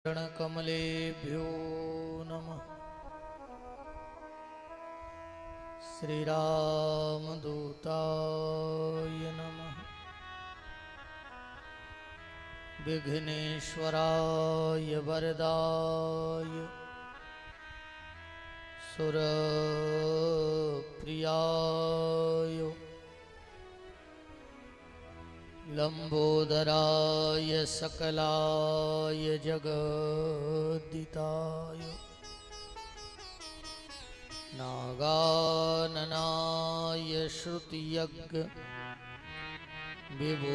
चरणकमलेभ्यो नमः। श्रीरामदूताय नमः। विघ्नेश्वराय वरदाय सुरप्रियाय लंबोदराय सकलाय जगद्दिताय नागाननाय श्रुतियज्ञ विभूषिताय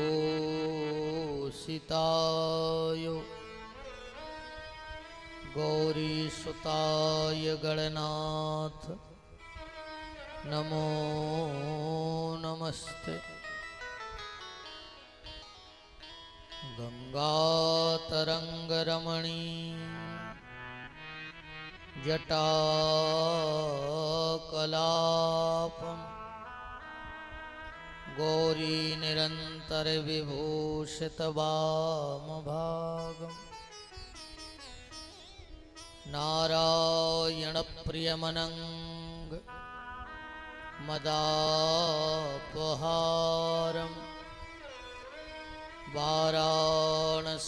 गौरीसुताय गणनाथ नमो नमस्ते। गंगातरंगरमणी जटाकलापं गौरी निरंतर विभूषित वामभागं नारायण प्रियमनंग मदापहारं वाराणसीपुरपतिं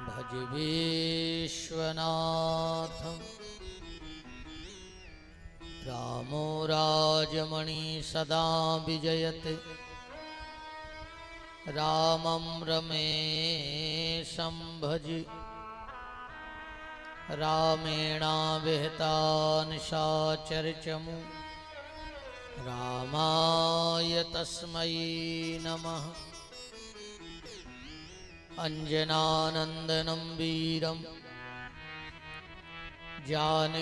भज विश्वनाथं। रामो राजमणि सदा विजयते रामं रमेशं भज रामेणाविहितानिशाचरचमु रामाय तस्मै नमः। अंजनानंदनं वीरं जानकीशोकनाशनं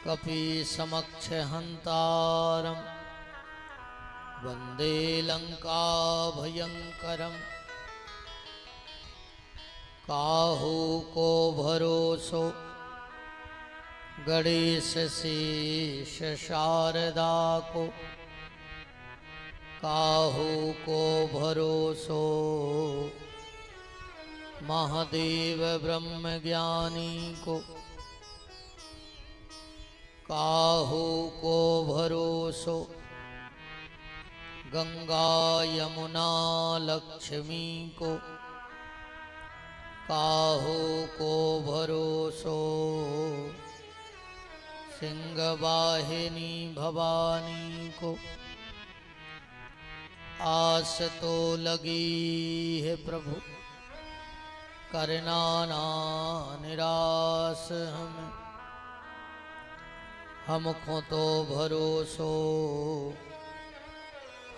कपीसमक्षहन्तारं वन्दे लंकाभयंकरं। काहू को भरोसो गणेश शेष शारदा को, काहू को भरोसो महादेव ब्रह्म ज्ञानी को, काहू को भरोसो गंगा यमुना लक्ष्मी को, काहू को भरोसो सिंहवाहिनी भवानी को। आस तो लगी है प्रभु करना ना निराश हमें, हमको तो भरोसो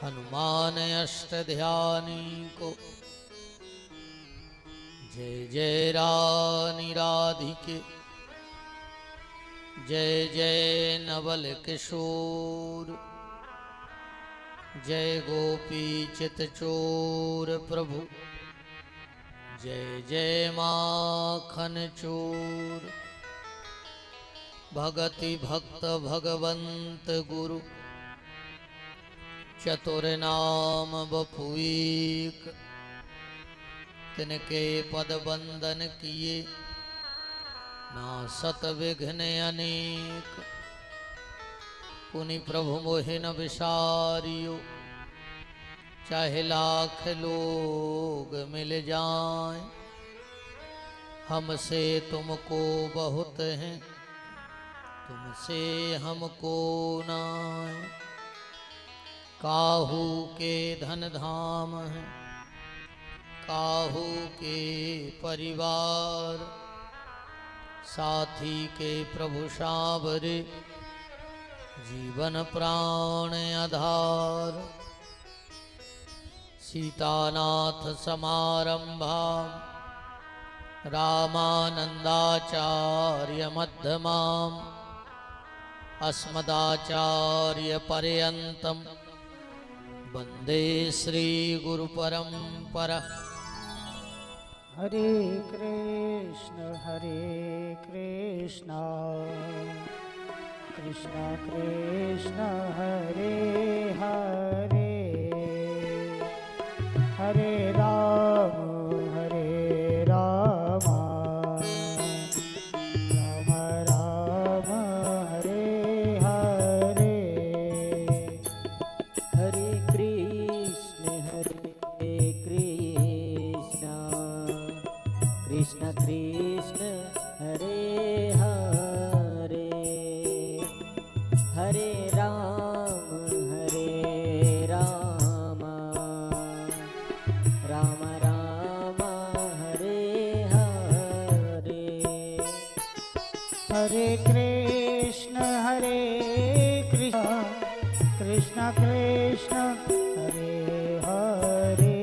हनुमान अष्ट ध्यानी को। जय जय रानी राधिके जय जय नवल किशोर, जय गोपी चितचोर प्रभु जय जय माखन चोर। भगति भक्त भगवंत गुरु चतुर नाम बपुईक, तिनके पद बंदन किए ना सत विघ्न अनेक। पुनि प्रभु मोहि न विसारियो, चाहे लाख लोग मिल जाएं, हमसे तुमको बहुत हैं तुमसे हमको नाएं। काहू के धन धाम हैं काहू के परिवार, साथी के प्रभु सावरे जीवन प्राण आधार। सीतानाथ समारंभा रामानंदाचार्य मध्यमाम् अस्मदाचार्य पर्यन्तं वन्दे श्री गुरु परंपरा। हरे कृष्ण कृष्ण कृष्ण हरे हरे हरे राम राम राम हरे हरे, हरे कृष्ण कृष्ण कृष्ण हरे हरे, हरे राम राम राम हरे हरे, हरे कृष्ण कृष्ण कृष्ण हरे हरे,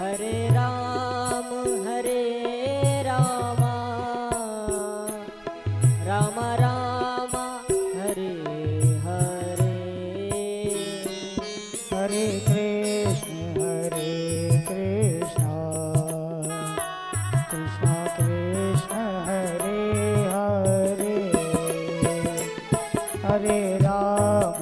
हरे राम राम राम हरे हरे, हरे कृष्ण कृष्ण कृष्ण हरे हरे, हरे राम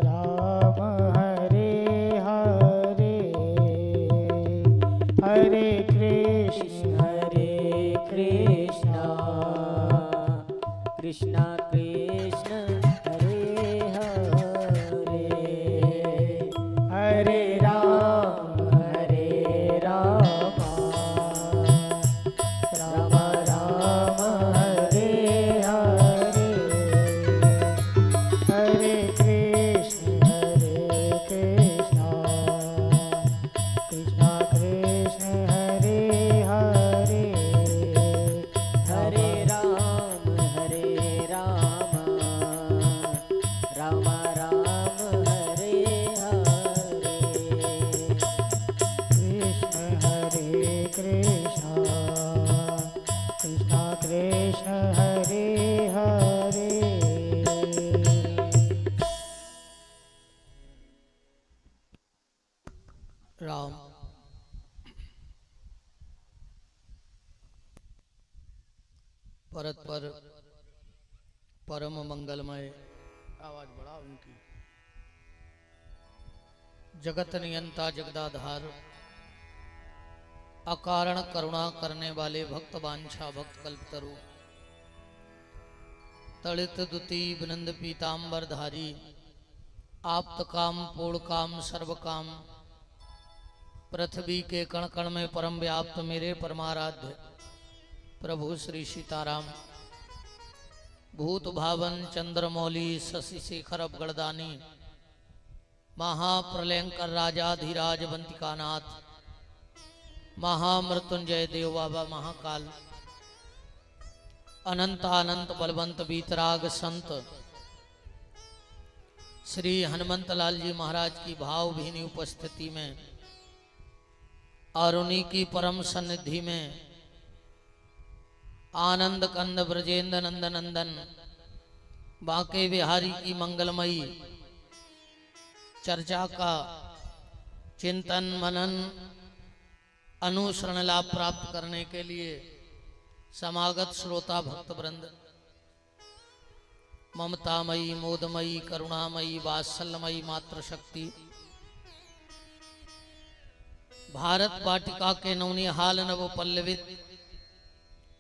राम हरे हरे, हरे कृष्ण कृष्ण कृष्ण हरे हरे, हरे राम राम राम हरे हरे, हरे कृष्ण कृष्ण कृष्ण हरे हरे, हरे राम राम राम हरे हरे, कृष्ण कृष्ण हरे हरे। राम परत पर परम मंगलमय आवाज बढ़ा उनकी, जगत नियंता जगदाधार, अकारण करुणा करने वाले भक्त वांछा भक्त कल्पतरु, तड़ित दुति विनंद पीतांबर धारी, आप्त काम पूर्ण काम सर्व काम, पृथ्वी के कण कण में परम व्याप्त मेरे परमाराध्य प्रभु श्री सीताराम, भूत भावन चंद्रमौली शशि शेखर अवगढ़दानी, महाप्रलयंकर राजाधिराज बंतिकानाथ, महामृत्युंजय देव बाबा महाकाल, अनंत अनंत बलवंत बीतराग संत श्री हनुमंत लाल जी महाराज की भावभीनी उपस्थिति में और उन्हीं की परम सन्निधि में आनंद कंद ब्रजेंद्र नंद नंदन बांके बिहारी की मंगलमयी चर्चा का चिंतन मनन अनुसरण लाभ प्राप्त करने के लिए समागत श्रोता भक्त वृंद, ममतामयी मोदमयी करुणामयी वात्सल्यमयी मातृशक्ति, भारत वाटिका के नवनिहाल नव पल्लवित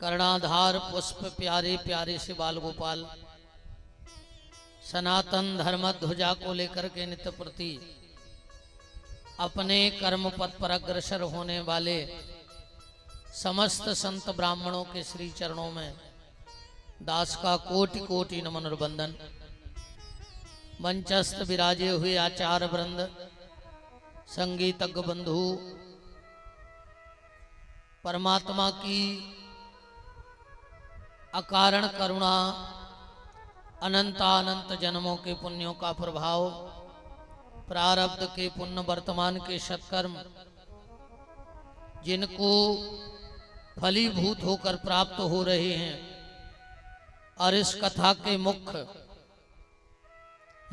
कर्णाधार पुष्प प्यारे प्यारे से बाल गोपाल, सनातन धर्म ध्वजा को लेकर के नित्य प्रति अपने कर्म पथ पर अग्रसर होने वाले समस्त संत ब्राह्मणों के श्री चरणों में दास का कोटि कोटि नमन और वंदन। मंचस्थ विराजे हुए आचार्य वृंद, संगीतज्ञ बंधु, परमात्मा की अकारण करुणा, अनंत जन्मों के पुण्यों का प्रभाव, प्रारब्ध के पुण्य वर्तमान के सत्कर्म जिनको फलीभूत होकर प्राप्त हो रहे हैं और इस कथा के मुख्य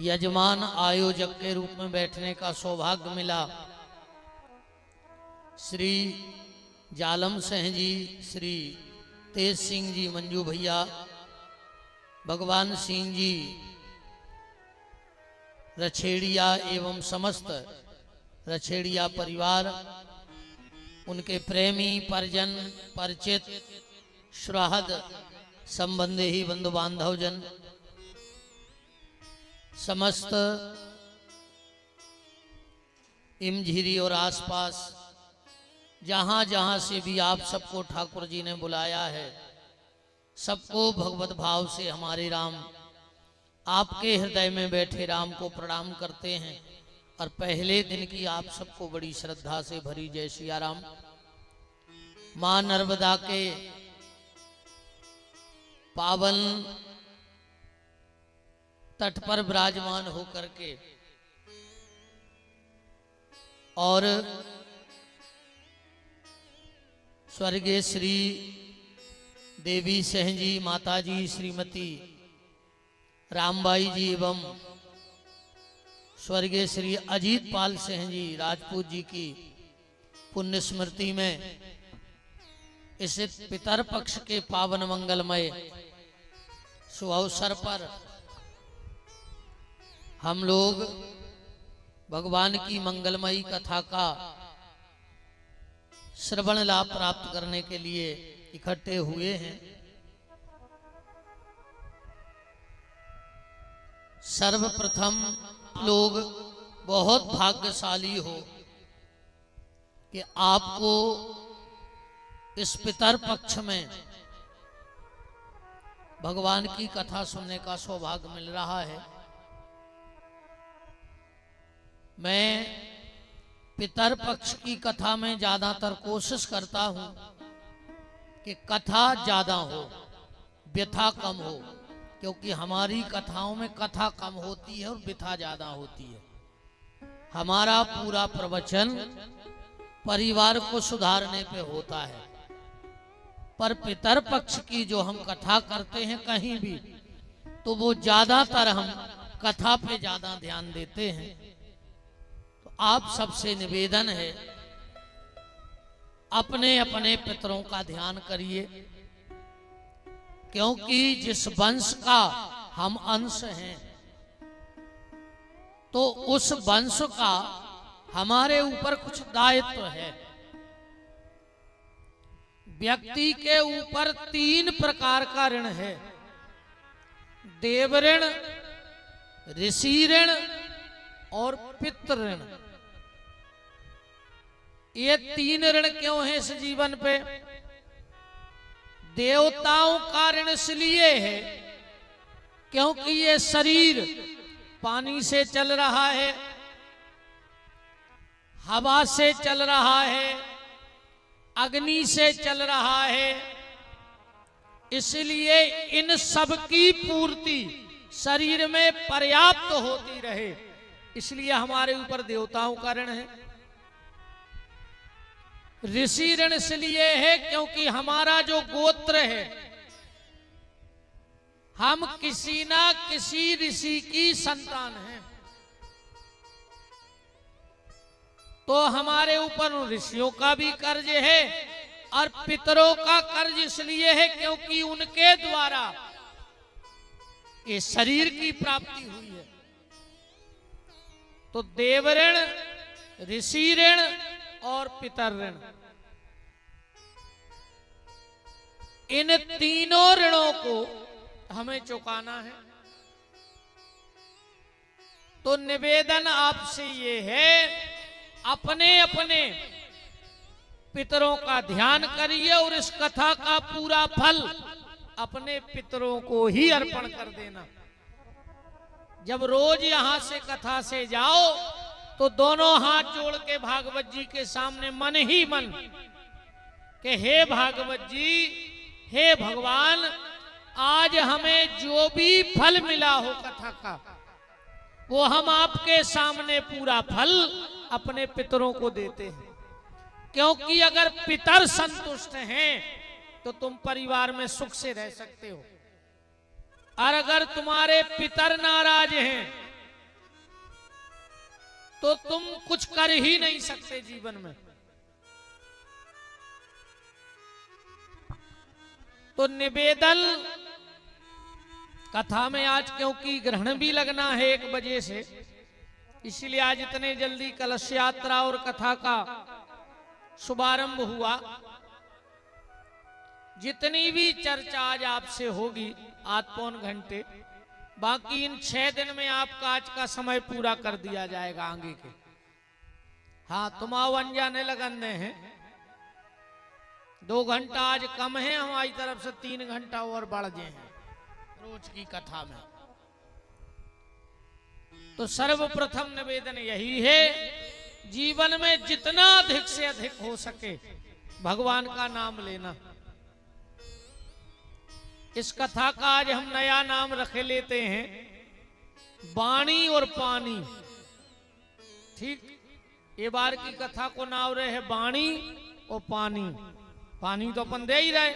यजमान आयोजक के रूप में बैठने का सौभाग्य मिला, श्री जालम सिंह जी, श्री तेज सिंह जी, मंजू भैया, भगवान सिंह जी, रछेड़िया एवं समस्त रछेड़िया परिवार, उनके प्रेमी परिजन परिचित सुहृद संबंधी ही बंधु बांधव जन, समस्त इमझिरी और आसपास जहां जहां से भी आप सबको ठाकुर जी ने बुलाया है, सबको भगवत भाव से हमारे राम आपके हृदय में बैठे राम को प्रणाम करते हैं और पहले दिन की आप सबको बड़ी श्रद्धा से भरी जय सिया राम। मां नर्मदा के पावन तट पर विराजमान होकर के और स्वर्गीय श्री देवी सिंह जी, माता जी श्रीमती रामबाई जी एवं स्वर्गीय श्री अजीत पाल सिंह जी राजपूत जी की पुण्य स्मृति में इस पितर पक्ष के पावन मंगलमय शुभ अवसर पर हम लोग भगवान की मंगलमयी कथा का श्रवण लाभ प्राप्त करने के लिए इकट्ठे हुए हैं। सर्वप्रथम लोग बहुत भाग्यशाली हो कि आपको इस पितर पक्ष में भगवान की कथा सुनने का सौभाग्य मिल रहा है। मैं पितर पक्ष की कथा में ज्यादातर कोशिश करता हूं कि कथा ज्यादा हो, व्यथा कम हो, क्योंकि हमारी कथाओं में कथा कम होती है और व्यथा ज्यादा होती है। हमारा पूरा प्रवचन परिवार को सुधारने पे होता है, पर पितर पक्ष की जो हम कथा करते हैं कहीं भी, तो वो ज्यादातर हम कथा पे ज्यादा ध्यान देते हैं। तो आप सबसे निवेदन है, अपने अपने पितरों का ध्यान करिए, क्योंकि जिस वंश का हम अंश हैं, तो उस वंश का हमारे ऊपर कुछ दायित्व है। व्यक्ति के ऊपर 3 प्रकार का ऋण है, देव ऋण, ऋषि ऋण और पितृ ऋण। ये 3 ऋण क्यों है इस जीवन पे? देवताओं का ऋण इसलिए है क्योंकि ये शरीर पानी से चल रहा है, हवा से चल रहा है, अग्नि से चल रहा है, इसलिए इन सब की पूर्ति शरीर में पर्याप्त होती रहे, इसलिए हमारे ऊपर देवताओं का ऋण है। ऋषि ऋण इसलिए है क्योंकि हमारा जो गोत्र है हम किसी ना किसी ऋषि की संतान हैं, तो हमारे ऊपर उन ऋषियों का भी कर्ज है और पितरों का कर्ज इसलिए है क्योंकि उनके द्वारा ये शरीर की प्राप्ति हुई है। तो देव ऋण, ऋषि ऋण और पितर ऋण, इन तीनों ऋणों को हमें चुकाना है। तो निवेदन आपसे ये है, अपने अपने पितरों का ध्यान करिए और इस कथा का पूरा फल अपने पितरों को ही अर्पण कर देना। जब रोज यहां से कथा से जाओ तो दोनों हाथ जोड़ के भागवत जी के सामने मन ही मन कि हे भागवत जी, हे भगवान, आज हमें जो भी फल मिला हो कथा का, वो हम आपके सामने पूरा फल अपने पितरों को देते हैं। क्योंकि अगर पितर संतुष्ट हैं तो तुम परिवार में सुख से रह सकते हो, और अगर तुम्हारे पितर नाराज हैं तो तुम कुछ कर ही नहीं सकते जीवन में। तो निवेदन कथा में आज, क्योंकि ग्रहण भी लगना है 1 बजे से, इसलिए आज इतने जल्दी कलश यात्रा और कथा का शुभारंभ हुआ। जितनी भी चर्चा आज आपसे होगी 8-पौन घंटे, बाकी इन 6 दिन में आपका आज का समय पूरा कर दिया जाएगा आगे के। हाँ, तुम आओ अनजाने लगने हैं, 2 घंटा आज कम है, हमारी तरफ से 3 घंटा और बढ़ गए हैं रोज की कथा में। तो सर्वप्रथम निवेदन यही है, जीवन में जितना अधिक से अधिक हो सके भगवान का नाम लेना। इस कथा का आज हम नया नाम रख लेते हैं, वाणी और पानी। ठीक, ये बार की कथा को नाम रहे है वाणी और पानी। पानी तो अपन दे ही रहे,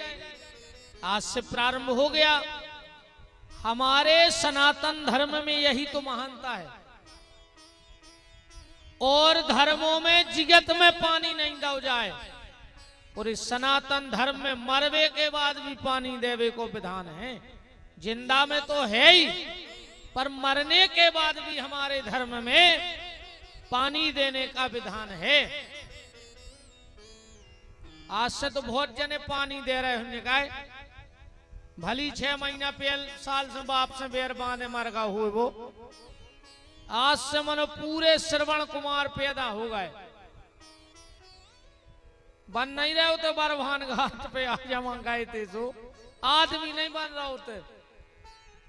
आज से प्रारंभ हो गया। हमारे सनातन धर्म में यही तो महानता है, और धर्मों में जिगत में पानी नहीं दो जाए, और इस सनातन धर्म में मरवे के बाद भी पानी देवे को विधान है। जिंदा में तो है ही, पर मरने के बाद भी हमारे धर्म में पानी देने का विधान है। आज से तो बहुत जने पानी दे रहे होंगे, कहा भली 6 महीना पहले साल से बाप से बेर बांधे मर गा हुए वो, आज से मनो पूरे श्रवण कुमार पैदा हो गए। बन नहीं रहे होते बरभान घाट पे आ जमा गए थे, सो आदमी नहीं बन रहे होते,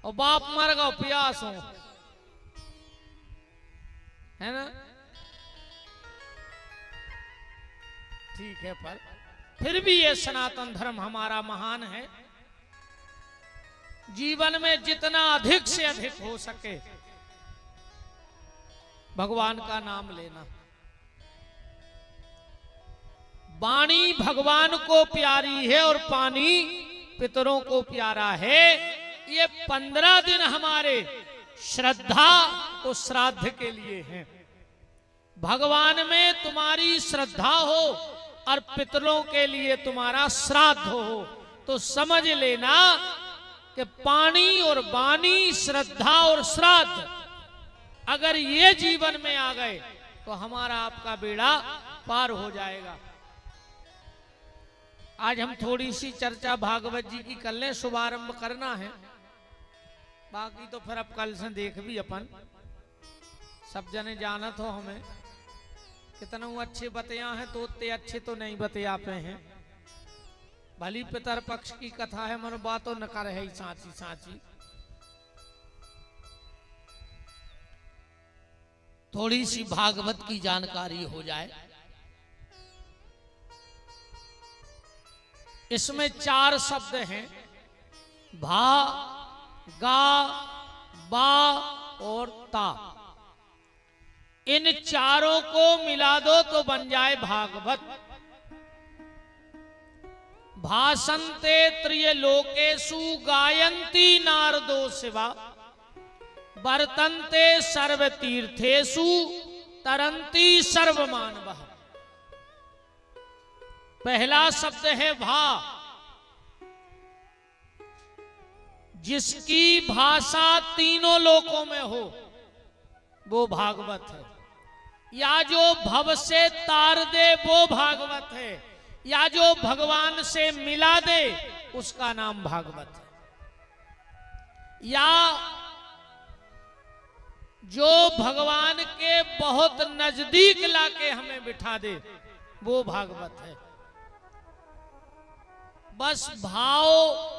और बाप मर गो प्यास हो, है ना। ठीक है, पर फिर भी ये सनातन धर्म हमारा महान है। जीवन में जितना अधिक से अधिक हो सके भगवान का नाम लेना। वाणी भगवान को प्यारी है और पानी पितरों को प्यारा है। ये 15 दिन हमारे श्रद्धा और श्राद्ध के लिए हैं। भगवान में तुम्हारी श्रद्धा हो और पितरों के लिए तुम्हारा श्राद्ध हो, तो समझ लेना कि पानी और वाणी, श्रद्धा और श्राद्ध अगर ये जीवन में आ गए तो हमारा आपका बेड़ा पार हो जाएगा। आज हम थोड़ी सी चर्चा भागवत जी की कर लें, शुभारंभ करना है, बाकी तो फिर अब कल से देख भी अपन सब जने जानत हो हमें कितना अच्छे बतिया हैं, तो उतने अच्छे तो नहीं बतिया पे हैं। भली पितर पक्ष की कथा है, मन बातों न कर है साची साची। थोड़ी सी भागवत की जानकारी हो जाए। इसमें 4 शब्द हैं, भा, गा, बा और ता। इन चारों को मिला दो तो बन जाए भागवत। भाषन्ते त्रियलोकेषु गायन्ति नारदो शिवा वर्तन्ते सर्वतीर्थेषु तरन्ति सर्वमानवः। पहला शब्द है भा, जिसकी भाषा तीनों लोकों में हो वो भागवत है, या जो भव से तार दे वो भागवत है, या जो भगवान से मिला दे उसका नाम भागवत है, या जो भगवान के बहुत नजदीक लाके हमें बिठा दे वो भागवत है। बस भाव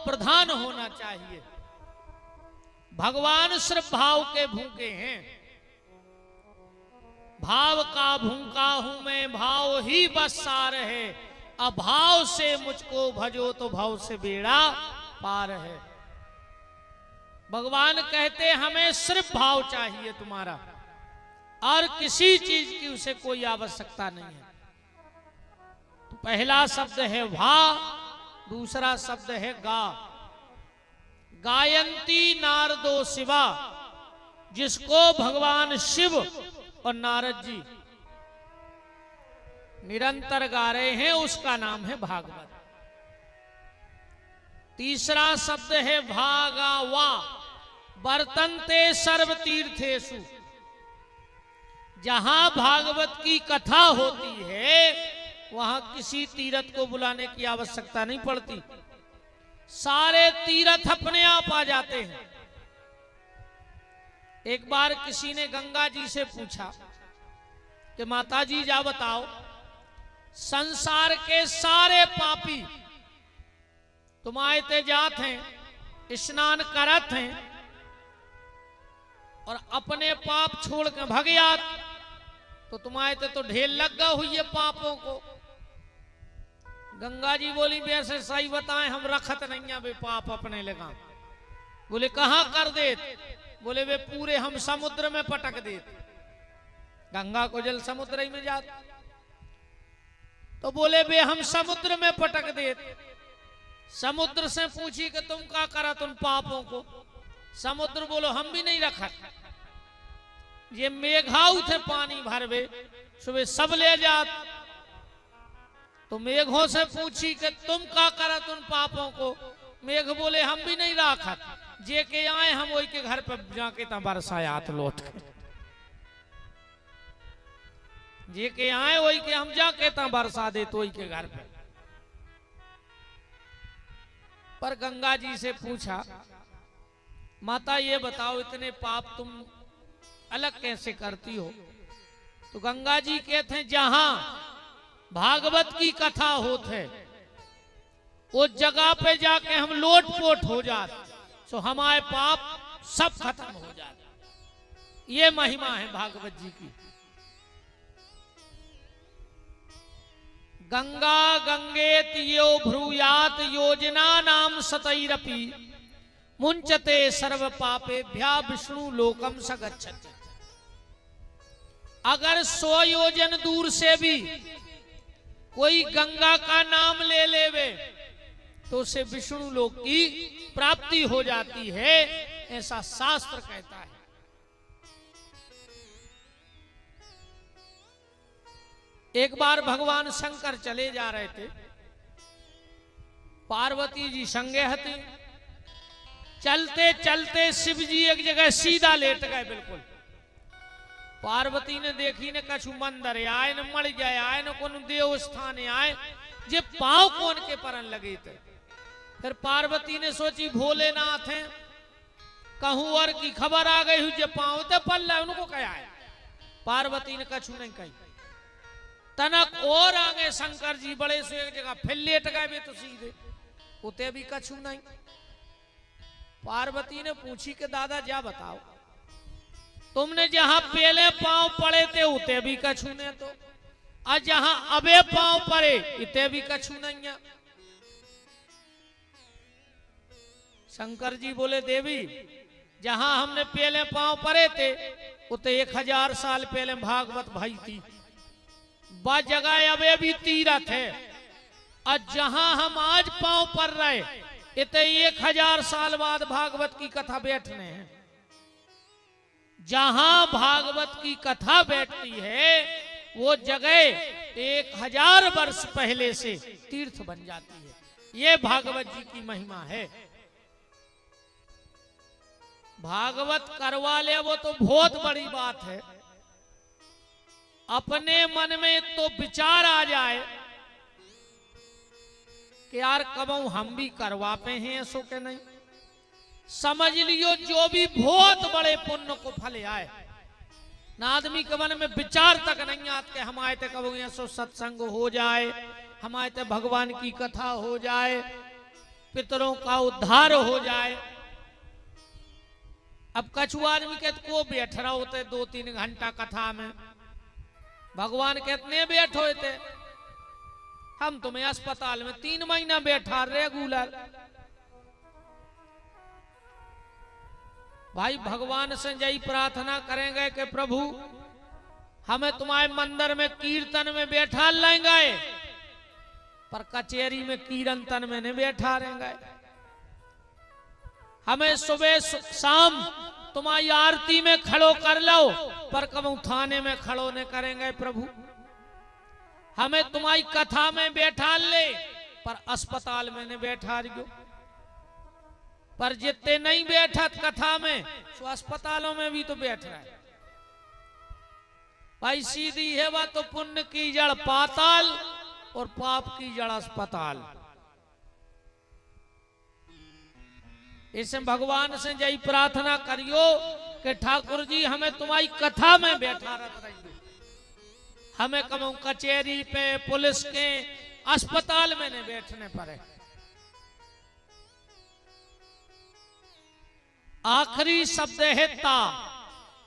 प्रधान होना चाहिए। भगवान सिर्फ भाव के भूखे हैं। भाव का भूखा हूं मैं, भाव ही बस सार है, अभाव से मुझको भजो तो भाव से बेड़ा पार है। भगवान कहते हमें सिर्फ भाव चाहिए तुम्हारा, और किसी चीज की उसे कोई आवश्यकता नहीं है। तो पहला शब्द है भा, दूसरा शब्द है गा। गायंती नारदो शिवा, जिसको भगवान शिव और नारद जी निरंतर गा रहे हैं उसका नाम है भागवत। तीसरा शब्द है भागावा, वर्तन्ते सर्व तीर्थेषु, जहां भागवत की कथा होती है वहां किसी तीर्थ को बुलाने की आवश्यकता नहीं पड़ती, सारे तीर्थ अपने आप आ जाते हैं। एक बार किसी ने गंगा जी से पूछा कि माता जी जा बताओ, संसार के सारे पापी तुम आयते जात हैं, स्नान करत हैं और अपने पाप छोड़ के भग जात, तो तुम आयते तो ढेर लग गए हुई है पापों को। गंगा जी बोली वैसे सही बताएं, हम रखत नहीं है वे पाप अपने लगा। बोले कहां कर देत? बोले वे पूरे हम समुद्र में पटक देत। गंगा को जल समुद्र ही में जात, तो बोले वे हम समुद्र में पटक देत। समुद्र से पूछी कि तुम क्या करा तुम पापों को? समुद्र बोलो हम भी नहीं रखा, ये मेघाऊ थे पानी भरवे सुबह सब ले जात। तो मेघों से पूछी कि तुम क्या करा तुम पापों को? मेघ बोले हम भी नहीं रखा, जे के आए हम वही के घर पर जाके ता बरसायात लौट के, जे के आए वही के हम जाके ता बरसा दे तो वही के घर पे। पर गंगा जी से पूछा माता ये बताओ इतने पाप तुम अलग कैसे करती हो? तो गंगा जी कहते हैं जहां भागवत की कथा होत है उस जगह पे जाके हम लोटपोट हो जाते, तो हमारे पाप सब खत्म हो जाते। ये महिमा है भागवत जी की। गंगा गंगेत यो भ्रूयात योजना नाम सतैरपि मुंचते सर्व पापेभ्या विष्णु लोकम सगच्छति। अगर 100 योजन दूर से भी कोई गंगा का नाम ले लेवे तो उसे विष्णु लोक की प्राप्ति हो जाती है, ऐसा शास्त्र कहता है। एक बार भगवान शंकर चले जा रहे थे, पार्वती जी संगे हती। चलते चलते शिव जी एक जगह सीधा लेट गए बिल्कुल। पार्वती ने देखी ने कछु मंदिर आए न मर जाए, आए न कोन देव स्थान आए, जे पांव कौन के परन लगे थे। फिर पार्वती ने सोची भोलेनाथ हैं, कहूं और की खबर आ गई हुई जे पांव ते पल्ला उनको क्या है। पार्वती ने कछु नहीं कही। तनक और आगे शंकर जी बड़े से एक जगह फिर लेट गए तो सीधे, उते भी कछु नहीं। पार्वती ने पूछी कि दादा जा बताओ, तुमने जहां पहले पांव पड़े थे उते भी कछु ने, तो और जहां अबे पांव पड़े इते भी कछु नहीं है। शंकर जी बोले देवी जहां हमने पहले पांव पड़े थे उते 1000 साल पहले भागवत भाई थी, बा जगह अबे भी तीरथ है, और जहां हम आज पांव पर रहे इतने 1000 साल बाद भागवत की कथा बैठने हैं। जहां भागवत की कथा बैठती है वो जगह 1000 वर्ष पहले से तीर्थ बन जाती है। ये भागवत जी की महिमा है। भागवत करवा ले वो तो बहुत बड़ी बात है। अपने मन में तो विचार आ जाए कि यार कबू हम भी करवाते हैं ऐसो के नहीं, समझ लियो जो भी बहुत बड़े पुण्य को फल आए ना, आदमी के मन में विचार तक नहीं आते कि हम आए थे कबू ऐसो सत्संग हो जाए, हम आए थे भगवान की कथा हो जाए, पितरों का उद्धार हो जाए। अब कछु आदमी के को बैठ रहा होते 2-3 घंटा कथा में, भगवान कितने बैठ होते, हम तुम्हें अस्पताल में 3 महीना बैठा रेगुलर। भाई भगवान से यही प्रार्थना करेंगे कि प्रभु हमें तुम्हारे मंदिर में कीर्तन में बैठा लेंगे, पर कचहरी में कीर्तन में नहीं बैठा रहेंगे। हमें सुबह शाम तुम्हारी आरती में खड़ो कर लो, पर कबू थाने में खड़ो नहीं करेंगे प्रभु। हमें तुम्हारी कथा में बैठा ले, पर अस्पताल में नहीं बैठा रही। पर जितने नहीं बैठत कथा में सो अस्पतालों में भी तो बैठ रहा है। भाई सीधी है बात तो, पुण्य की जड़ पाताल और पाप की जड़ अस्पताल। इसमें भगवान से यही प्रार्थना करियो कि ठाकुर जी हमें तुम्हारी कथा में बैठा रख रहियो, हमें कबू कचहरी पे पुलिस के अस्पताल में नहीं बैठने पड़े। आखिरी शब्द है ता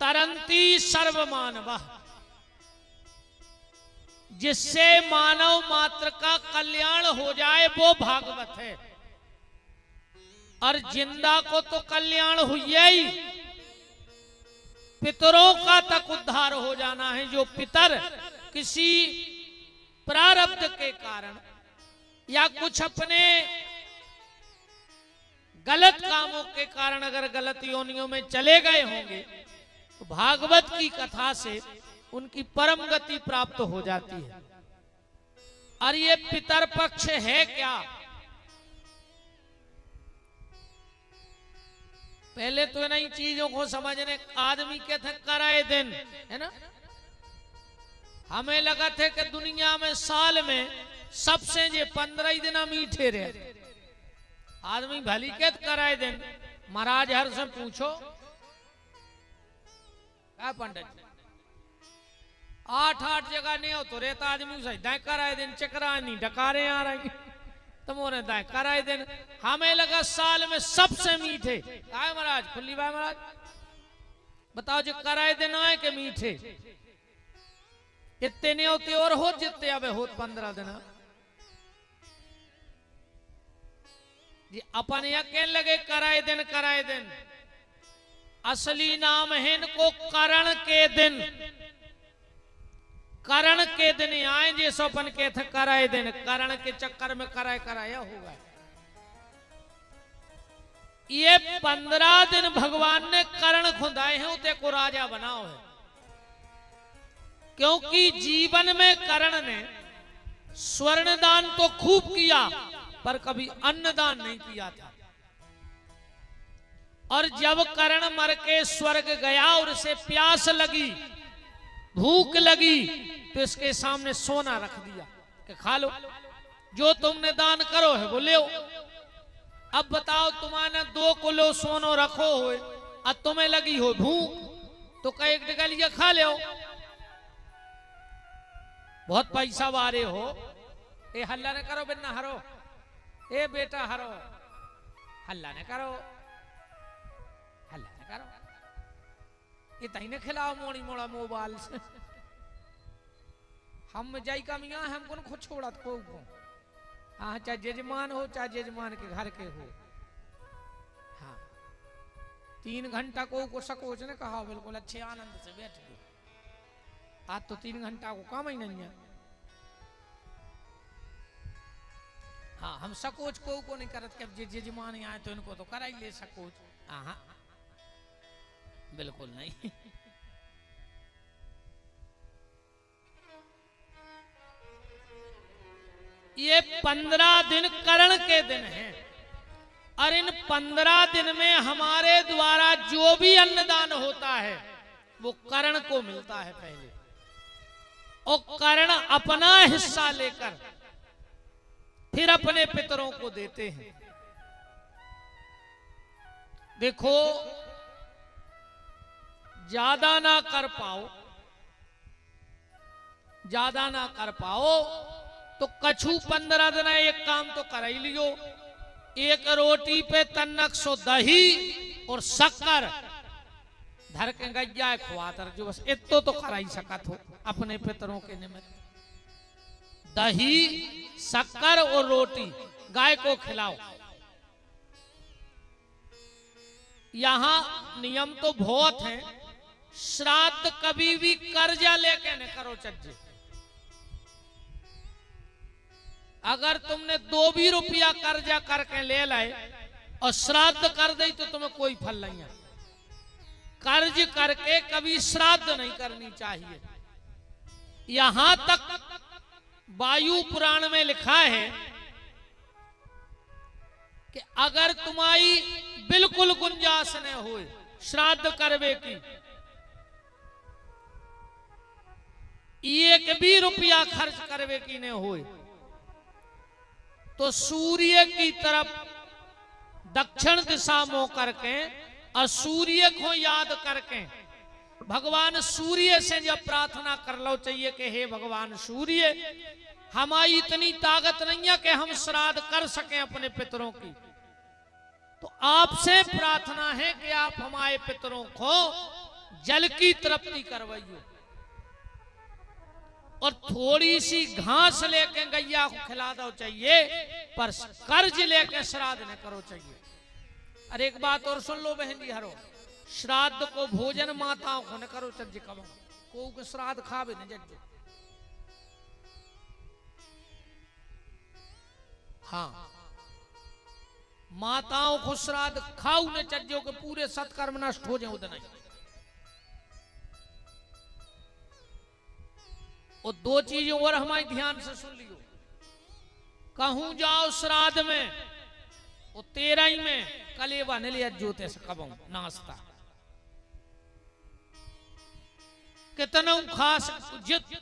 तरंती सर्वमानव, जिससे मानव मात्र का कल्याण हो जाए वो भागवत है। और जिंदा को तो कल्याण हुई ही, पितरों का तक उद्धार हो जाना है। जो पितर किसी प्रारब्ध के कारण या कुछ अपने गलत कामों के कारण अगर गलत योनियों में चले गए होंगे तो भागवत की कथा से उनकी परम गति प्राप्त हो जाती है। और ये पितर पक्ष है क्या? पहले तो नई चीजों को समझने आदमी के थे कराए दिन है ना। हमें लगा थे कि दुनिया में साल में सबसे जे 15 दिन मीठे रहे। आदमी भली के कराए दिन। महाराज हर से पूछो क्या पंडित 8 जगह नहीं हो तो रहता आदमी सही दाएं कराए दिन चकरा नहीं डकारे आ रही तुमने दाएं कराए दिन। हमें लगा साल में सबसे मीठे आए महाराज खुली भाई महाराज बताओ जो कराए दिन आए के मीठे इतने नहीं होते और हो जितने अब हो 15 दिन जी अपन यह लगे कराए दिन असली नाम है इनको करण के दिन। करण के दिन आए जैसो अपन के थे कराए दिन, करण के चक्कर में कराया होगा। ये 15 दिन भगवान ने करण खुदाए हैं उते को राजा बनाओ है। क्योंकि जीवन में करण ने स्वर्ण दान तो खूब किया पर कभी अन्नदान नहीं किया था। और जब कर्ण मर के स्वर्ग गया और उसे प्यास लगी भूख लगी तो इसके सामने सोना रख दिया कि खा लो जो तुमने दान करो है वो ले। अब बताओ तुम्हारे 2 किलो सोनो रखो हो और तुम्हें लगी हो भूख तो कई डगलिया खा ले। बहुत पैसा वारे हो ए हल्ला न करो बिना हरो ए बेटा हरो हल्ला न करो ये तही ने खिलाओ मोड़ी मोड़ा मोबाइल से हम जाई का मियाँ हम कौन खुद छोड़ा को हाँ चाहे जजमान हो चाहे जजमान के घर के हो। हाँ 3 घंटा को सकोच ने कहा बिल्कुल अच्छे आनंद से बैठ गए। आज तो 3 घंटा को काम ही नहीं है। हाँ, हम सकोच को नहीं करत कि अब जे जजमान आए तो इनको तो करा ही ले सकोच। हाँ, बिल्कुल नहीं। ये 15 दिन करण के दिन हैं और इन 15 दिन में हमारे द्वारा जो भी अन्नदान होता है वो करण को मिलता है पहले, और करण अपना हिस्सा लेकर फिर अपने पितरों को देते हैं। देखो, ज्यादा ना कर पाओ, ज्यादा ना कर पाओ तो कछु 15 दिन एक काम तो कर ही लियो। एक रोटी पे तन्नक सो दही और शक्कर धर के गैया खुआतर जो, बस इतो तो कर ही सकत हो अपने पितरों के निमित्त। दही, शक्कर और रोटी गाय को खिलाओ। यहां नियम तो बहुत है, श्राद्ध कभी भी कर्जा लेके न करो चज्जे। अगर तुमने 2 भी रुपया कर्जा करके ले लाए और श्राद्ध कर दे तो तुम्हें कोई फल नहीं है। कर्ज करके कभी श्राद्ध नहीं करनी चाहिए। यहां तक वायु पुराण में लिखा है कि अगर तुम्हारी बिल्कुल गुंजाइश न हो श्राद्ध करवे की, एक भी रुपया खर्च करवे की न हो, तो सूर्य की तरफ दक्षिण दिशा मुंह करके और सूर्य को याद करके भगवान सूर्य से जब प्रार्थना कर लो चाहिए कि हे भगवान सूर्य, हमारी इतनी ताकत नहीं है कि हम श्राद्ध कर सकें अपने पितरों की, तो आपसे प्रार्थना है कि आप हमारे पितरों को जल की तृप्ति करवाइए और थोड़ी सी घास लेके गैया को खिला दो चाहिए, पर कर्ज लेके श्राद्ध न करो चाहिए। अरे एक बात और सुन लो बहन जी, हरो श्राद्ध को भोजन माताओं को न करो चज्ज कबो, को श्राद्ध खावे न जज्जो। हाँ, माताओं को श्राद्ध खाऊ न चज्जो के पूरे सत्कर्म नष्ट हो जाए उतना ही। और 2 चीजों और हमारे ध्यान से सुन लियो। कहूं जाओ श्राद्ध में वो 13 में कलेवा न लिया जोते से कबो नाश्ता कितना खास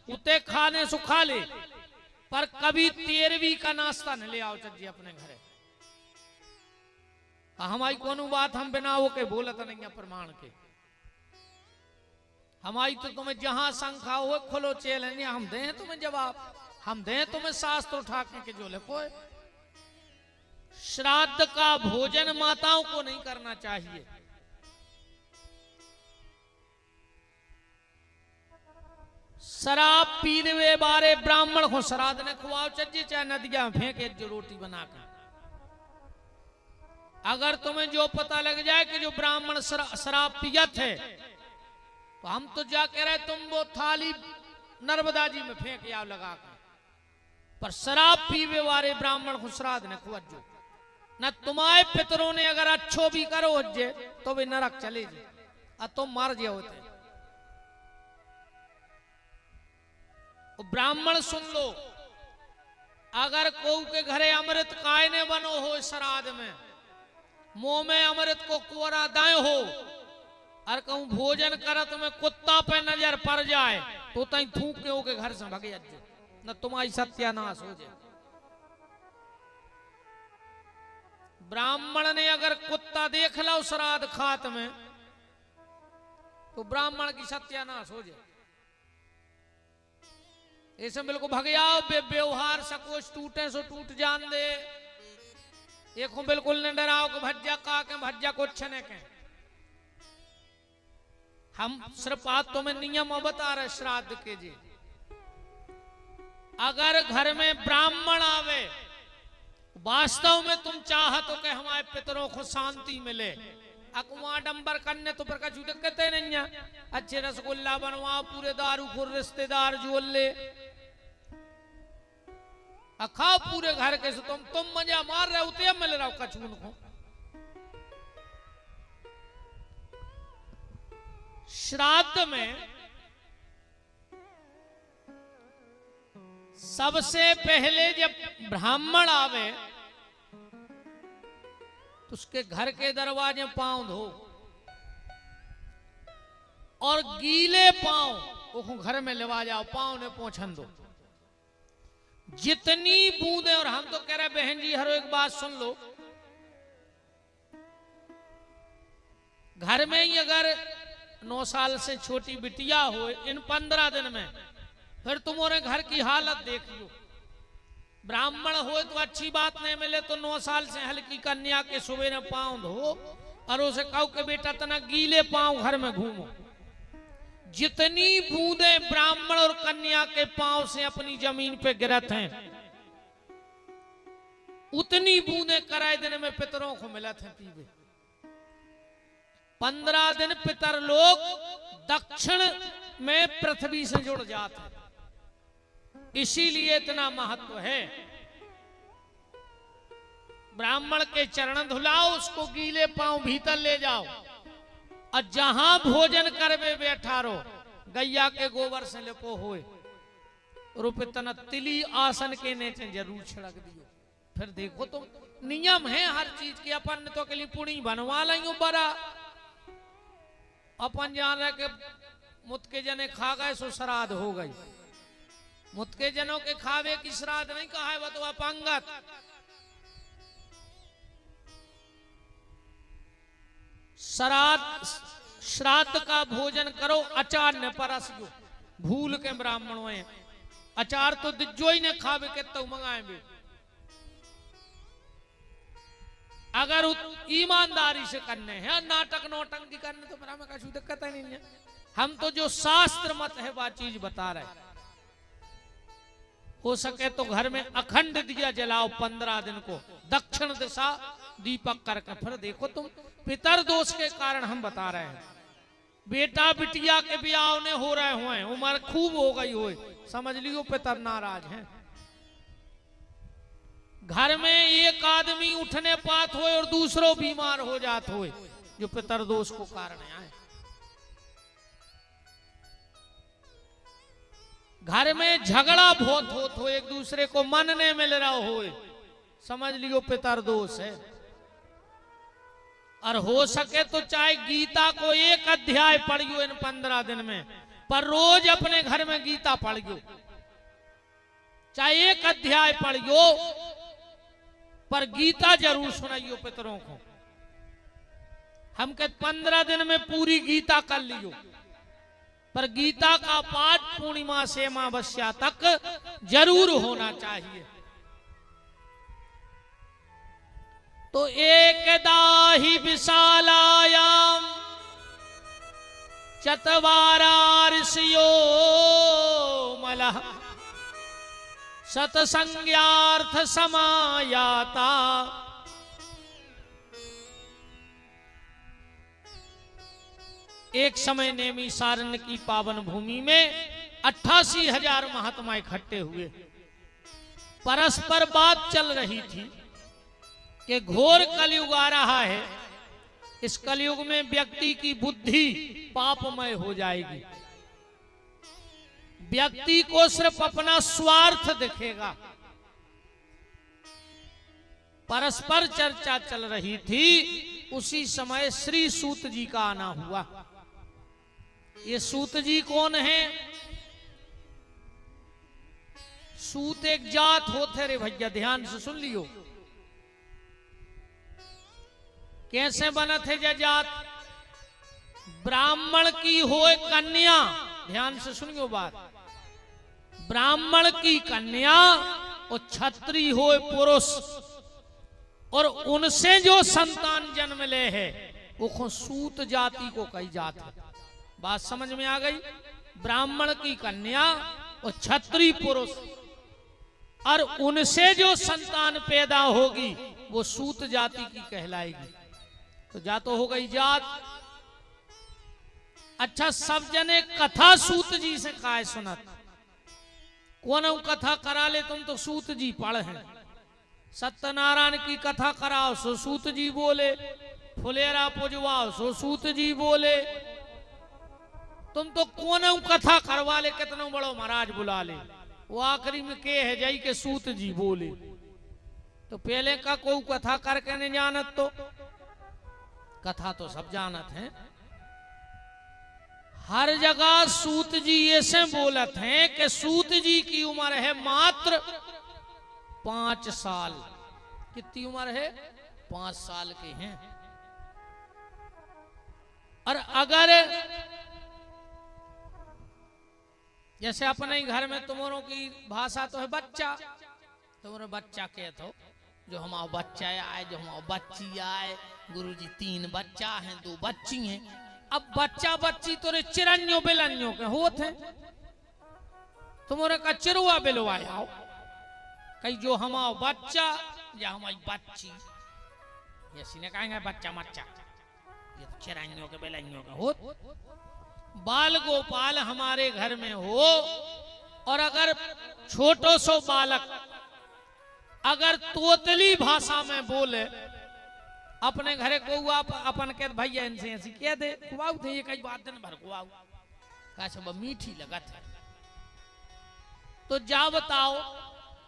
उते खाने सु खा ले, पर कभी 13वीं का नाश्ता न ले आओ चज्जी अपने घरे। हमारी कोनो बात हम बिना वो के बोलत नहीं है प्रमाण के। हमारी तो तुम्हें जहां शंका हो खोलो चैलेंज, हम दें तुम्हें जवाब, हम दें तुम्हें शास्त्र उठा के जो लिखो। श्राद्ध का भोजन माताओं को नहीं करना चाहिए। शराब पीने वे बारे ब्राह्मण को श्राद्ध ने खुआओ चज्जी, चाहे नदिया में फेंके जो रोटी बनाकर। अगर तुम्हें जो पता लग जाए कि जो ब्राह्मण शराब पियत है, तो हम तो जा कह रहे तुम वो थाली नर्मदा जी में फेंक आओ लगा कर, पर शराब पीवे वाले ब्राह्मण को श्राद्ध ने खुआजो न। तुम्हारे पितरों ने अगर अच्छो भी करो जे तो वे नरक चले जाए और तुम मर जाओ होते। ब्राह्मण सुन लो, अगर कोई के घरे अमृत काय ने बनो हो श्राद्ध में, मुंह में अमृत को कोरा दाए हो और कहूं भोजन करत में कुत्ता पे नजर पड़ जाए तो तई थूक के ओके घर से भगे जाए न, तुम्हारी सत्यानाश हो जाए। ब्राह्मण ने अगर कुत्ता देख लो श्राद्ध खात में तो ब्राह्मण की सत्यानाश हो जाए। ऐसे बिल्कुल भगे आओ, व्यवहार सकोच टूटे सो टूट जान दे। एक बिल्कुल न डराओ कि भज्जा का के भज्जा को छने के। हम सिर्फ बातों में नियम बता रहे श्राद्ध के जी। अगर घर में ब्राह्मण आवे, वास्तव में तुम चाहते हो कि हमारे पितरों को शांति मिले, अकुआ डंबर करने तो प्रकाश दिक्कत नहीं है। अच्छे रसगुल्ला बनवाओ, पूरे दारू खुर रिश्तेदार जोल ले, अखा पूरे घर के से तुम मजा मार रहे उते मिल रहा कछुन को। श्राद्ध में सबसे पहले जब ब्राह्मण आवे तो उसके घर के दरवाजे पांव धो और गीले पांव वो घर में लेवा जाओ, पांव ने पोंछन दो। जितनी बूंदे, और हम तो कह रहे बहन जी हर एक बात सुन लो, घर में ही अगर 9 साल से छोटी बिटिया हो इन 15 दिन में, फिर तुम्हारे घर की हालत देख लो। ब्राह्मण हो तो अच्छी बात नहीं मिले तो 9 साल से हल्की कन्या के सुबह में पांव धो और उसे कहो कि बेटा तना गीले पांव घर में घूमो। जितनी बूंदे ब्राह्मण और कन्या के पांव से अपनी जमीन पे गिरत हैं, उतनी बूंदे कराए दिन में पितरों को मिलत हैं पीवे। 15 दिन पितर लोग दक्षिण में पृथ्वी से जुड़ जाते हैं, इसीलिए इतना महत्व है। ब्राह्मण के चरण धुलाओ, उसको गीले पांव भीतर ले जाओ और जहां भोजन करवे बैठा रहो, गैया के गोबर से लिपो होए रुपतना तिली आसन के नीचे जरूर छिड़क दियो। फिर देखो तुम, नियम है हर चीज के। अपन तो के लिए पुणी बनवा लेंगे बड़ा, अपन जान रहे के मुत के जने खा गए सो श्राद्ध हो गई। मुत के जनों के खावे की श्राद्ध नहीं कहा है, वो तो अपंगत। श्राद्ध का भोजन करो, अचार न परसियो। भूल के ब्राह्मणों में अचार तो दिज्जो ही ने खावे के तो मंगाए भी। अगर ईमानदारी से करने हैं, नाटक नौटंकी करने तो मेरा में कुछ दिक्कत ही नहीं है। हम तो जो शास्त्र मत है वह चीज बता रहे। हो सके तो घर में अखंड दिया जलाओ 15 दिन को, दक्षिण दिशा दीपक करके। फिर देखो तुम, पितर दोष के कारण हम बता रहे हैं। बेटा बिटिया के ब्याह ने हो रहे हुए, उम्र खूब हो गई हो, समझ लियो पितर नाराज हैं। घर में एक आदमी उठने पात हो और दूसरों बीमार हो जात हो, जो पितर दोष को कारण है। घर में झगड़ा बहुत होत हो, एक दूसरे को मन नहीं मिल रहा हो, समझ लियो पितर दोष है। और हो सके तो चाहे गीता को एक अध्याय पढ़ियो इन 15 दिन में, पर रोज अपने घर में गीता पढ़ियो। चाहे एक अध्याय पढ़ियो, पर गीता जरूर सुनाइयो पितरों को। हम कहते 15 दिन में पूरी गीता कर लियो, पर गीता का पाठ पूर्णिमा से अमावस्या तक जरूर होना चाहिए। तो एकदा ही विशालायाम चत्वारार्षयो मलः सतसंज्ञार्थ समायाता। एक समय नेमी सारण्य की पावन भूमि में 88,000 महात्मा इकट्ठे हुए। परस्पर बात चल रही थी कि घोर कलयुग आ रहा है, इस कलयुग में व्यक्ति की बुद्धि पापमय हो जाएगी। व्यक्ति को सिर्फ अपना स्वार्थ दिखेगा। परस्पर चर्चा चल रही थी, उसी समय श्री सूत जी का आना हुआ। ये सूत जी कौन है? सूत एक जात होते रे भैया, ध्यान से सुन लियो। कैसे बना थे ये जात? ब्राह्मण की होए कन्या, ध्यान से सुनियो बात, ब्राह्मण की कन्या और क्षत्रिय होए पुरुष, और उनसे जो संतान जन्म ले है वो सूत जाति को कही जात है। बात समझ में आ गई? ब्राह्मण की कन्या और क्षत्रिय पुरुष, और उनसे जो संतान पैदा होगी वो सूत जाति की कहलाएगी। तो जा तो हो गई जात। अच्छा, सब जने कथा सूत जी से काय सुनत, कौन कथा करा ले तुम तो सूत जी पढ़ हैं। सत्यनारायण की कथा कराओ सो सूत जी बोले, फुलेरा पुजवाओ सो सूत जी बोले। तुम तो कौन कथा करवा ले, कितनो बड़ो महाराज बुला ले, वो आखिरी में के है जाई के सूत जी बोले। तो पहले का कोई कथा करके नहीं जानत, तो कथा तो सब जानत हैं। हर जगह सूत जी ऐसे बोलत हैं कि सूत जी की उम्र है मात्र 5 साल। कितनी उम्र है? 5 साल के हैं। और अगर जैसे अपने ही घर में तुम्हारों की भाषा तो है बच्चा, तुम्हारे बच्चा कहते हो, जो हमारा बच्चा आए, जो हमारा बच्ची आए, गुरुजी 3 बच्चा हैं, 2 बच्ची हैं। अब बच्चा बच्ची तो चिरन्यो बिलन्यो के होते हैं, तुम्हारे का चिरुआ बिलवाया हो कहीं, जो हमारा बच्चा या हमारी बच्ची, ये ने कहेंगे बच्चा मच्चा, ये तो चिरन्यो के बिलन्यो के हो। बाल गोपाल हमारे घर में हो, और अगर छोटो सो बालक अगर तोतली भाषा में बोले, अपने घरे को अपन के भैया इनसे ऐसी कह दे कुआऊ थे, ये कई बात दिन भर कुआऊ का सब मीठी लगत है। तो जा बताओ,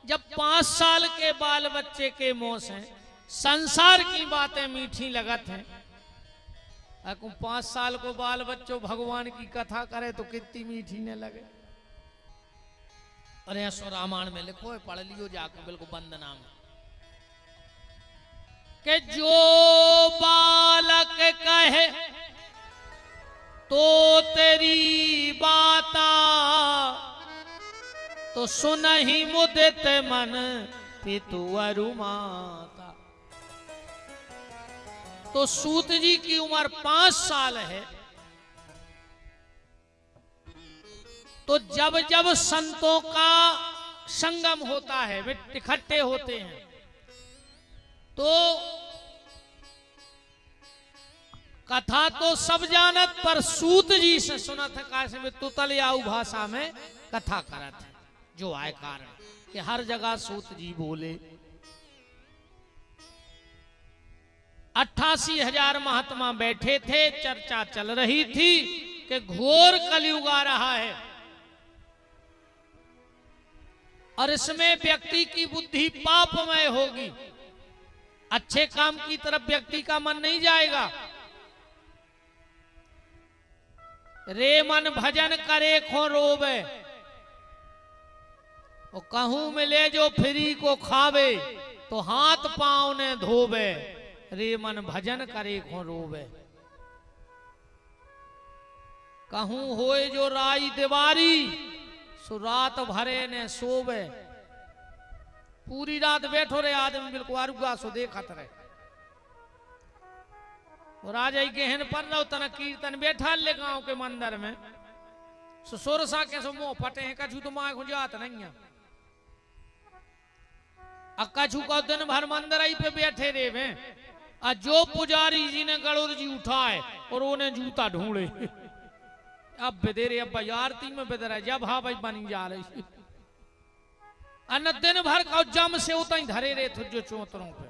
जब 5 साल के बाल बच्चे के मुंह से संसार की बातें मीठी लगत हैं, 5 साल को बाल बच्चों भगवान की कथा करे तो कितनी मीठी न लगे। अरे ऐसो रामायण में लिखो है, पढ़ लियो जाकर बिल्कुल वंदना में, कि जो बालक कहे तो तेरी बाता, तो सुनहि मुदित मन पितु अरु माता। तो सूत जी की उम्र 5 साल है। तो जब जब संतों का संगम होता है, वे इकट्ठे होते हैं, तो कथा तो सब जानत, पर सूत जी से सुनत है, कैसे में तुतलियाऊ भाषा में कथा करत है, जो आय कारण कि हर जगह सूत जी बोले। 88,000 महात्मा बैठे थे, चर्चा चल रही थी कि घोर कलयुग आ रहा है, और इसमें व्यक्ति की बुद्धि पापमय होगी, अच्छे काम की तरफ व्यक्ति का मन नहीं जाएगा। रे मन भजन करे खो रोवे, और कहूं मिले जो फ्री को खावे, तो हाथ पांव ने धोवे। रे मन भजन करे खो रोवे, कहूं होए जो राई दीवारी, सो रात भरे ने सोवे। पूरी रात बैठो रे आदमी बिल्कुल अरुगा सो देखत रहे। राजा गहन पर रहो तना कीर्तन बैठा ले गांव के मंदिर में, सो सोरसा के सो मुंह फटे हैं, कछु तो मां खुजात नहीं है। कछु को दिन भर मंदिर ही पे बैठे रे वे, जो पुजारी जी ने गड़ोर जी उठाए और उन्हें जूता ढूंढे। अब बेदेरे अब आरती में बेदरा जब हाँ भाई बनी जा रही, अन्न दिन भर का जम से उतना ही धरे रहे थे जो चौतरों पे,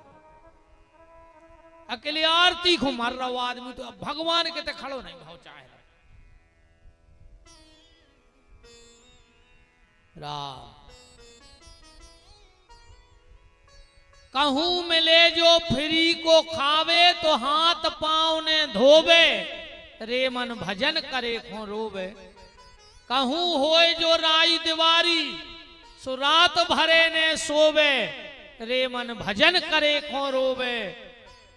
अकेले आरती को मर रहा आदमी, तो अब भगवान के ते खड़ो नहीं भाव चाहे राम। कहूं मिले जो फ्री को खावे, तो हाथ पांव ने धोवे। रे मन भजन करे खो रोवे, कहूं होए जो राई दीवारी, सो रात भरे ने सोवे। रे मन भजन करे खो रोवे,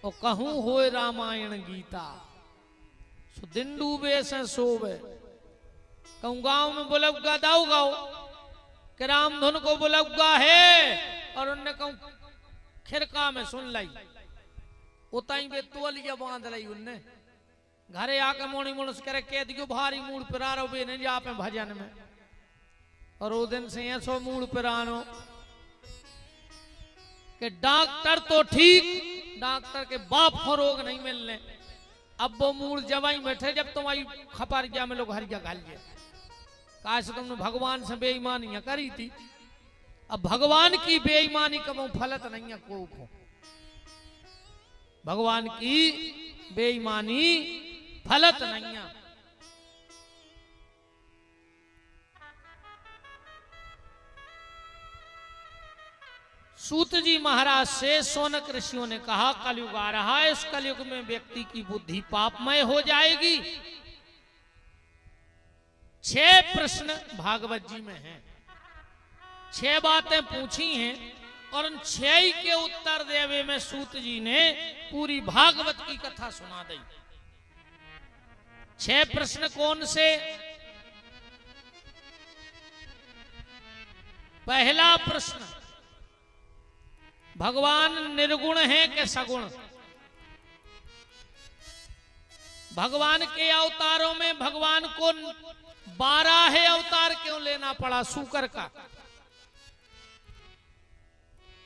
और कहूं होए रामायण गीता, सो दिन डूबे से सोवे। कहूं गांव में बुलगुआ दाऊ गाओ, कि राम धुन को बुलगुआ है, और उनने कहूं खिरका में सुन लाई, उताई बे तोलिया बांध लाई उनने। घरे आके मोनी मुनस करे कह दियो भारी मूड पिरारो बे नहीं जा पे भजन में, और वो दिन से ऐसो मूड पिरानो कि डॉक्टर तो ठीक, डॉक्टर के बाप को रोग नहीं मिलने। अब वो मूड जवाई बैठे, जब तुम्हारी खपार गया में लोग हरिया घाल गया, काश तुमने भगवान से बेईमानियां करी थी। अब भगवान की बेईमानी कबो फलत नहीं है को। भगवान की बेईमानी फलत नहीं है। सूत जी महाराज से सोनक ऋषियों ने कहा कलयुग आ रहा है, इस कलयुग में व्यक्ति की बुद्धि पापमय हो जाएगी। 6 प्रश्न भागवत जी में हैं, 6 बातें पूछी हैं और उन 6 के उत्तर देवे में सूत जी ने पूरी भागवत की कथा सुना दी। 6 प्रश्न कौन से? पहला प्रश्न, भगवान निर्गुण है कि सगुण? भगवान के अवतारों में भगवान को 12 अवतार क्यों लेना पड़ा शूकर का?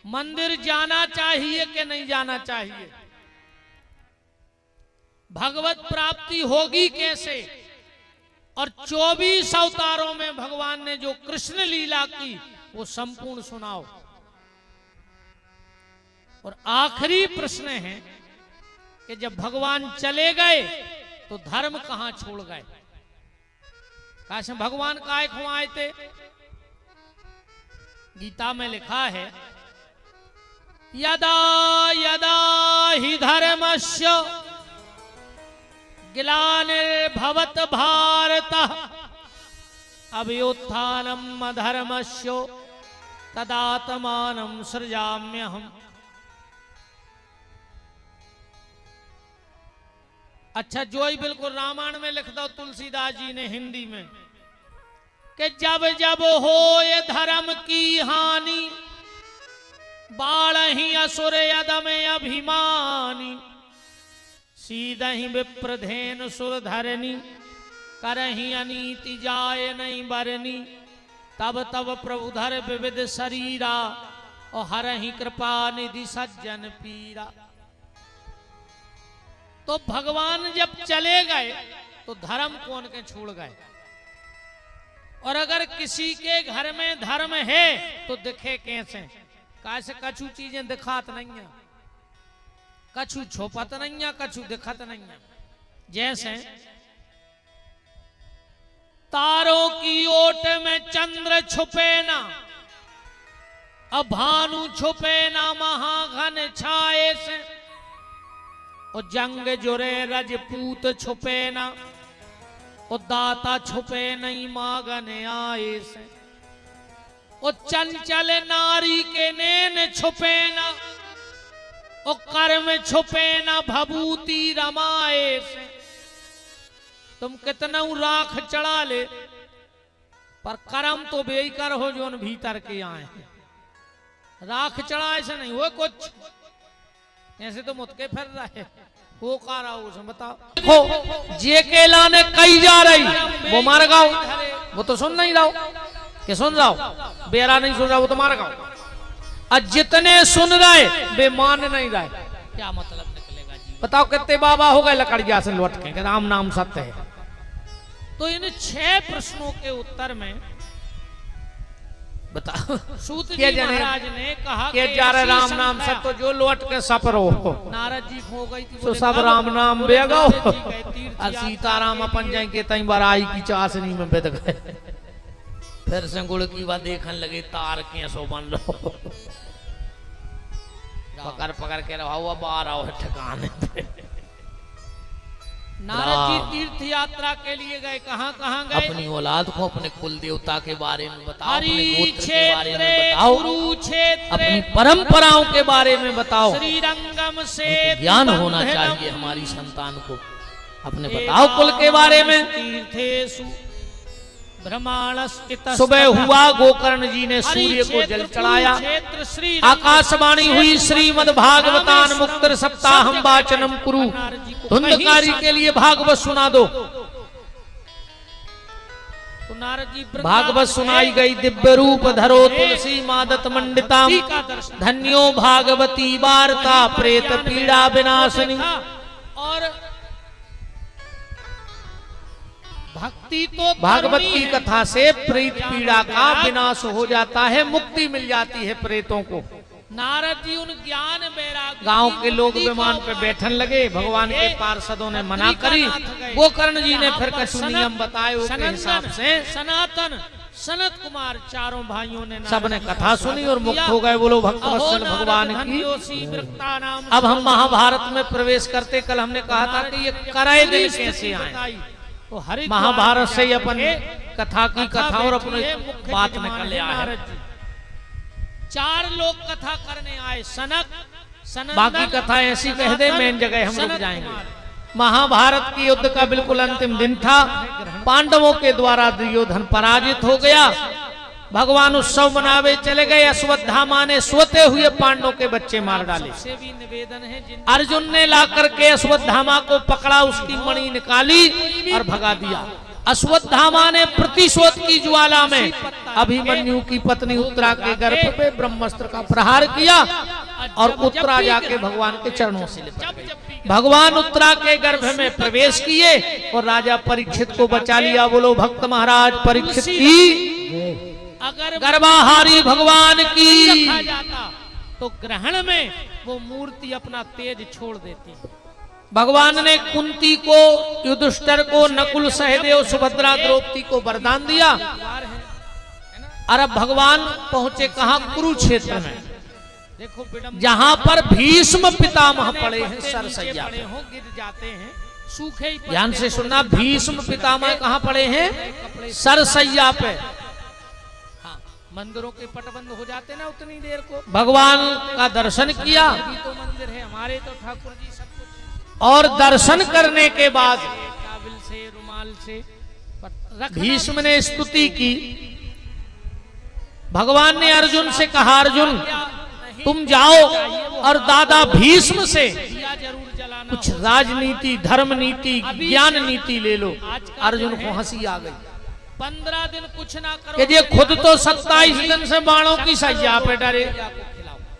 मंदिर जाना चाहिए कि नहीं जाना चाहिए? भगवत प्राप्ति होगी कैसे? और 24 अवतारों में भगवान ने जो कृष्ण लीला की वो संपूर्ण सुनाओ। और आखिरी प्रश्न है कि जब भगवान चले गए तो धर्म कहां छोड़ गए? काश भगवान काय को आए थे? गीता में लिखा है यदा यदा हि धर्मस्य ग्लानिर्भवत भारत अभ्युत्थानम् अधर्मस्य तदात्मानं सृजाम्यहम्। अच्छा, जो ही बिल्कुल रामायण में लिख दो तुलसीदास जी ने हिंदी में कि जब जब हो ये धर्म की हानि बाढ़ ही असुर यदम अभिमानी सीधहि विप्रधेन सुर धरनी करही अनीति जाय नहीं बरनी तब तब प्रभु धर विविध शरीरा और हरहि कृपा निधि सज्जन पीरा। तो भगवान जब चले गए तो धर्म कौन के छोड़ गए? और अगर किसी के घर में धर्म है तो दिखे कैसे? कैसे कछु चीजें दिखात नहीं है, कछु छुपत नहीं है, कछु दिखत नहीं है। जैसे तारों की ओट में चंद्र छुपे ना, अब भानु छुपे ना महाघन छाए से, और जंग जुरे रजपूत छुपे ना, और दाता छुपे नहीं मागन आए से, और चंचल नारी के नैन छुपे ना, और कर्म छुपे ना भभूति रमाए से। तुम कितना राख चढ़ा ले पर कर्म तो बेकर हो जो भीतर के आए हैं। राख चढ़ाए से नहीं हो कुछ, ऐसे तो मुतके फिर रहे हो का रहा उसमें बताओ। हो जे के लाने कई जा रही वो मार गाओ, वो तो सुन नहीं रहा कि सुन रहा हो, बेरा नहीं सुन रहा वो तो मार गाओ। और जितने सुन रहे वे मान नहीं रहे, क्या मतलब निकलेगा जी? बताओ कितने बाबा हो गए लकड़िया से लौट के राम नाम सत्य है। तो इन 6 प्रश्नों के उत्तर में बताओ सूत जी महाराज ने कहा कि जा रहे राम नाम सब तो जो लौट के सपरो। नारद जी हो गई थी तो सब राम नाम बेगो, और सीताराम अपन जाए के तई बराई की चासनी में बेद गए। फिर से गुड़ की बात देखने लगे तार के सो बन लो, पकड़ पकड़ के रहा हुआ बाहर आओ ठिकाने पे। नारद जी तीर्थ यात्रा के लिए गए, कहाँ कहाँ गए? अपनी औलाद को अपने कुल देवता के बारे में बताओ, अपने गोत्र के बारे में बताओ, अपनी परंपराओं के बारे में बताओ। श्रीरंगम से ज्ञान होना चाहिए हमारी संतान को। अपने बताओ कुल के बारे में। सुबह हुआ गोकर्ण जी ने सूर्य को जल चढ़ाया, आकाशवाणी हुई श्रीमद् भागवतान मुक्तर सप्ताहम वाचनम कुरु। धुंधकारी के लिए भागवत सुना दो। भागवत सुनाई गई। दिव्य रूप धरो तुलसी मादत मंडिता, धन्यो भागवती वार्ता प्रेत पीड़ा विनाशनी। और भक्ति तो भागवत करनी की है। कथा से प्रेत पीड़ा का विनाश हो जाता है, मुक्ति मिल जाती है प्रेतों को। नारद जी उन ज्ञान वैराग्य गांव की के लोग मुक्ति विमान को पे बैठन लगे, भगवान के पार्षदों ने मना करी। गए। गोकर्ण जी ने यहाँ फिर पर कछु सनत- नियम बताए उसके हिसाब सनंदन, से सनातन सनत कुमार चारों भाइयों ने सबने कथा सुनी और मुक्त हो गए। बोलो भक्तवत्सल भगवान की। अब हम महाभारत में प्रवेश करते, कल हमने कहा था कि ये कराए दिन कैसे आए। महाभारत से ही अपन कथा की कथा और अपनी बात निकल आए। चार लोग कथा करने आए, सनक सनंदन, बाकी कथा ऐसी कह दे, मेन जगह हम रुक सनत जाएंगे। कुमार। महाभारत की युद्ध का बिल्कुल अंतिम दिन था। पांडवों के द्वारा दुर्योधन पराजित हो गया। भगवान उत्सव मनावे चले गए। अश्वत्थामा ने सोते हुए पांडवों के बच्चे मार डाले। से भी निवेदन है जिन अर्जुन ने ला करके अश्वत्थामा को पकड़ा, उसकी मणि निकाली और भगा दिया। अश्वत्थामा ने प्रतिशोध की ज्वाला में अभिमन्यु की पत्नी उत्तरा के गर्भ पे ब्रह्मास्त्र का प्रहार किया और उत्तरा जाके भगवान के चरणों से लिपट गई। भगवान उत्तरा के गर्भ में प्रवेश किए और राजा परीक्षित को बचा लिया। बोलो भक्त महाराज परीक्षित की, अगर गर्भाहारी भगवान की। रखा जाता तो ग्रहण में वो मूर्ति अपना तेज छोड़ देती। भगवान ने कुंती को, युधिष्ठिर को, नकुल, सहदेव, सुभद्रा, द्रौपदी को वरदान दिया। और अब भगवान पहुंचे कहा? कुरुक्षेत्र में। देखो जहां पर भीष्म पितामह पड़े हैं सरसैया पे। हो गिर जाते हैं, सूखे ही पत्ते ध्यान से सुनना, भीष्म पितामह कहां पड़े हैं? सरसैया पे। हाँ, मंदिरों के पट बंद हो जाते ना उतनी देर को। भगवान का दर्शन किया अभी तो मंदिर है हमारे, तो ठाकुर जी सब कुछ और दर्शन करने के बाद काबिल से रुमाल से रखना। भीष्म ने स्तुति की। भगवान ने अर्जुन से कहा, अर्जुन तुम जाओ और दादा भीष्म से दिया जरूर जलाना। कुछ राजनीति, धर्म नीति, ज्ञान नीति ले लो। अर्जुन को हंसी आ गई 15 दिन कुछ ना कि करो, ये खुद तो 27 दिन से बाणों की सैया पे डरे,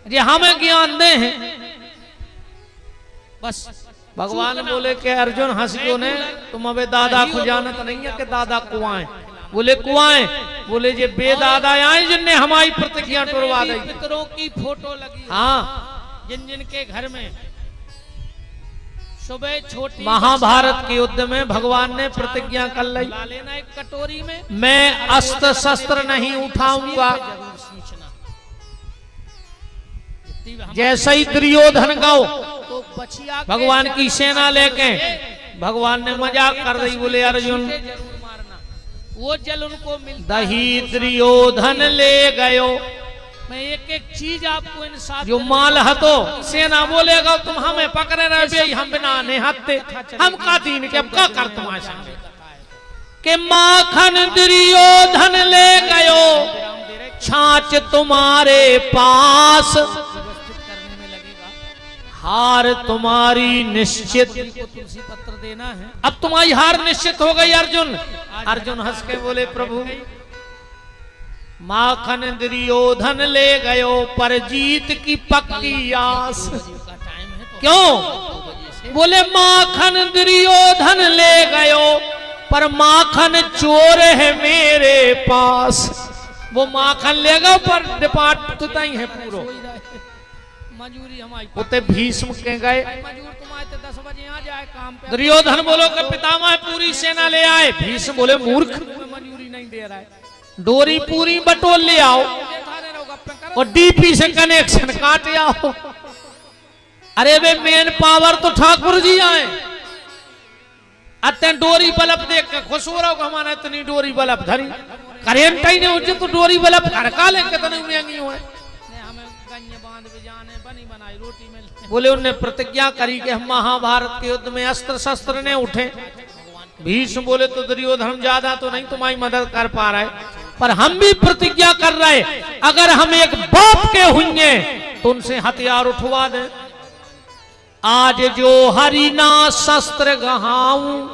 ये हमें ज्ञान दे हैं। बस भगवान बोले कि अर्जुन हंस क्यों ने, तुम अबे दादा को जानत नहीं है कि दादा कुआं। बोले कुआं? बोले ये बेदादा आए जिनने हमारी प्रतिज्ञा तोड़वा दी। पितरों की फोटो लगी, हाँ, जिन जिन के घर में सुबह छोटी महाभारत के युद्ध में भगवान ने प्रतिज्ञा कर ली, ला लेना एक कटोरी में, मैं अस्त्र शस्त्र नहीं उठाऊंगा। जरूर सींचना। जितनी भी हम- जैसे ही दुर्योधन गौ तो बचिया के भगवान की सेना लेके, भगवान ने मजाक कर दी। बोले अर्जुन जरूर मारना, वो जल उनको मिलता दही दुर्योधन ले गयो। मैं एक एक चीज आपको इन साथ जो माल हतो सेना बोलेगा तुम हमें पकड़े रहे बे, हम बिना निहत्ते हम का दीन के अब का कर तुम्हारे संगे के माखन दुर्योधन ले गयो, छाछ तुम्हारे पास, व्यवस्थित करने में लगेगा। हार तुम्हारी निश्चित। को तुलसी पत्र देना है। अब तुम्हारी हार निश्चित हो गई अर्जुन। अर्जुन हंस के बोले प्रभु माखन दुर्योधन ले गयो, पर जीत की पक्की आस। का टाइम है तो क्यों? बोले माखन दुर्योधन ले गयो, पर माखन चोर है मेरे पास। वो माखन ले गयो पर डिपार्ट तो तई है पूरो। मजूरी हमारी उते भीष्म के गए। मजूर तुम्हारे तो 10 बजे आ जाए काम पे, दुर्योधन बोलो कि पितामह पूरी सेना ले आए। भीष्म बोले मूर्ख, मजूरी नहीं दे रहा है। डोरी पूरी बटोल ले आओ थाने रहो, गप्पे करो। और डीपी से कनेक्शन काट आओ। अरे वे मेन पावर तो ठाकुर जी आए। अत्ते डोरी बल्ब देख के खुश हो रहा हो हमारा इतनी डोरी बल्ब धरी, करेंट ही नहीं हो तो डोरी बल्ब खड़का ले कितनी महंगी हुए। हमें गन्ने बांध भी जाने, बनी बनाई रोटी मिलती। बोले उनने प्रतिज्ञा करी कि हम महाभारत के युद्ध में अस्त्र शस्त्र ने उठे। भीष्म बोले तो दुर्योधन ज्यादा तो नहीं तुम्हारी मदद कर पा रहे, पर हम भी प्रतिज्ञा कर रहे अगर हम एक बाप के होंगे तो उनसे हथियार उठवा दें। आज जो हरिना शस्त्र गहाऊं,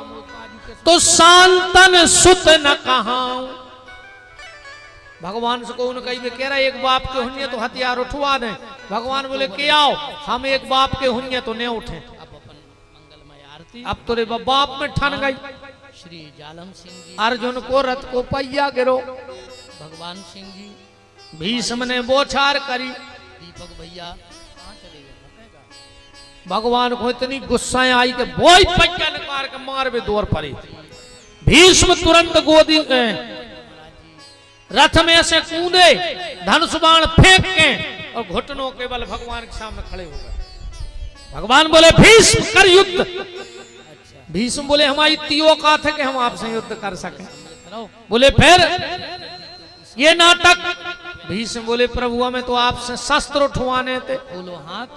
तो शांतन सुत न कहाऊं। भगवान से कौन कही कह रहा एक बाप के होंगे तो हथियार उठवा दें। भगवान बोले के आओ, हम एक बाप के होंगे तो नहीं उठे। अब अपन मंगलमय आरती अब तो रे बाप में ठन गई। श्री जालम सिंह जी, अर्जुन को रथ को पहिया गिरो, भगवान सिंह जी, भीष्म ने बोछार करी, दीपक भैया कहाँ चले गए? भगवान को इतनी गुस्सा आई कि बोई पहिया निकाल के मार में दौड़ पड़े। भीष्म तुरंत गोदी रथ में से कूदे, धनुष बाण फेंक के और घुटनों के बल भगवान के सामने खड़े हो गए। भगवान बोले भीष्म कर युद्ध। भीष्म बोले हमारी इतनी औकात है कि हम आपसे युद्ध कर सके। बोले फिर ये नाटक। भीष्म बोले प्रभु हमें तो आपसे शस्त्र उठवाने थे। बोलो हाथ,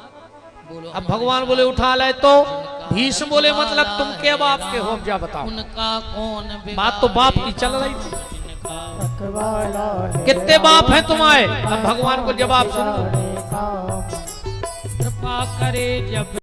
बोलो। अब भगवान बोले उठा ले तो भीष्म बोले मतलब तुम के बाप के हो, जा बताओ। उनका कौन बात तो बाप की चल रही थी, रखवाला है कितने बाप हैं तुम्हारे। अब भगवान को जवाब सुनो, राणे का कृपा करे जब